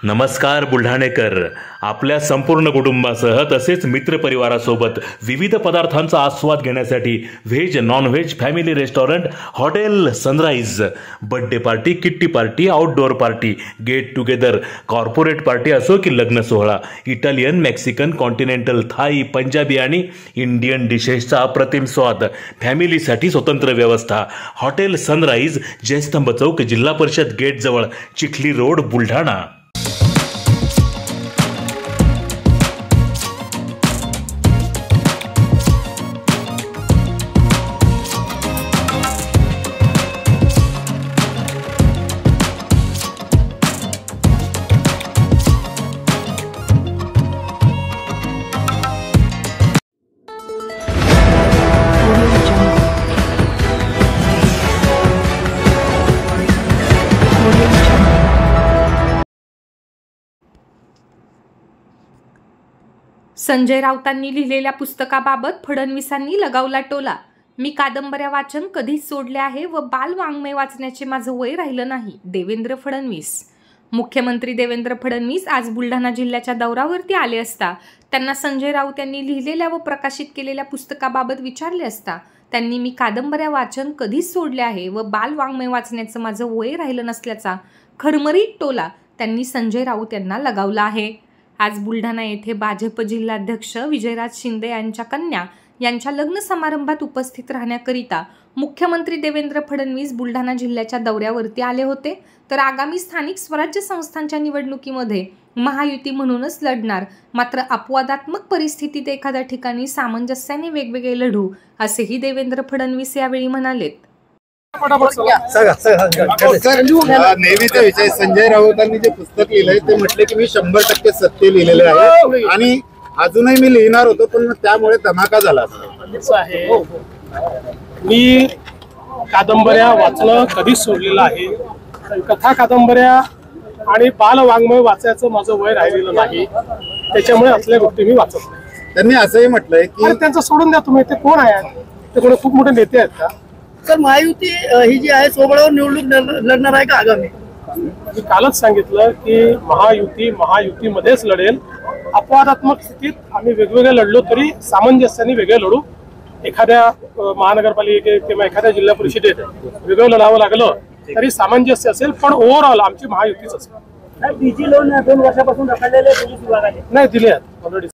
नमस्कार बुलढाणेकर, आपल्या संपूर्ण कुटुंबासह तसेच मित्रपरिवारासोबत विविध पदार्थांचा आस्वाद घेण्यासाठी veg non veg family restaurant hotel Sunrise birthday party, kitty party, outdoor party, get together, corporate party असो की लग्न सोहळा, Italian, Mexican, continental, Thai, Punjabi आणि इंडियन डिशेसचा अप्रतिम स्वाद, फॅमिलीसाठी स्वतंत्र व्यवस्था. हॉटेल सनराइज, जयस्तंभ चौक, जिल्हा परिषद गेट जवळ, चिखली रोड, बुलढाणा. संजय राऊतांनी लिहिलेल्या पुस्तकाबाबत फडणवीसांनी लगावला टोला. मी कादंबऱ्या वाचन कधीच सोडले आहे व बाल वाङ्मय वाचण्याचे माझं वय राहिलं नाही. देवेंद्र फडणवीस. मुख्यमंत्री देवेंद्र फडणवीस आज बुलढाणा जिल्ह्याच्या दौऱ्यावरती आले असता त्यांना संजय राऊत यांनी लिहिलेल्या व प्रकाशित केलेल्या पुस्तकाबाबत विचारले असता त्यांनी मी कादंबऱ्या वाचन कधीच सोडले आहे व बाल वाङ्मय वाचण्याचं माझं वय राहिलं नसल्याचा खरमरीत टोला त्यांनी संजय राऊत यांना लगावला आहे. आज बुलढाणा येथे भाजप जिल्हाध्यक्ष विजयराज शिंदे यांच्या कन्या यांच्या लग्न समारंभात उपस्थित राहण्याकरिता मुख्यमंत्री देवेंद्र फडणवीस बुलढाणा जिल्ह्याच्या दौऱ्यावरती आले होते. तर आगामी स्थानिक स्वराज्य संस्थांच्या निवडणुकीमध्ये महायुती म्हणूनच लढणार, मात्र अपवादात्मक परिस्थितीत एखाद्या ठिकाणी सामंजस्याने वेगवेगळे लढू, असेही देवेंद्र फडणवीस यावेळी म्हणालेत. नेहमीचा विषय संजय राऊतांनी जे पुस्तक लिहिलंय ते म्हटले की मी 100% सत्य लिहिलेले आहे आणि अजूनही मी लिहिणार होतो, पण त्यामुळे धमाका झाला. मी कादंबऱ्या वाचणं कधीच सोडलेलं आहे. कथा कादंबऱ्या आणि बाल वाङ्मय वाचायचं माझं वय राहिलेलं नाही, त्याच्यामुळे असल्या गोष्टी मी वाचत नाही. त्यांनी असंही म्हटलंय की त्यांचं सोडून द्या तुम्ही. ते कोण आहेत? ते कोणी खूप मोठे नेते आहेत का? तर महायुती ही जी आहे सोबळावर निवडणूक लढणार आहे का आगामी? मी कालच सांगितलं की महायुतीमध्येच लढेल. अपवादात्मक स्थितीत आम्ही वेगवेगळे लढलो तरी सामंजस्याने वेगळे लढू. एखाद्या महानगरपालिकेत किंवा एखाद्या जिल्हा परिषदेत वेगळं लढावं लागलं तरी सामंजस्य असेल, पण ओव्हरऑल आमची महायुतीच असेल. डीजी लोन 2 वर्षापासून रखडलेले पोलीस विभागाने नाही दिले आहेत ऑलरेडी.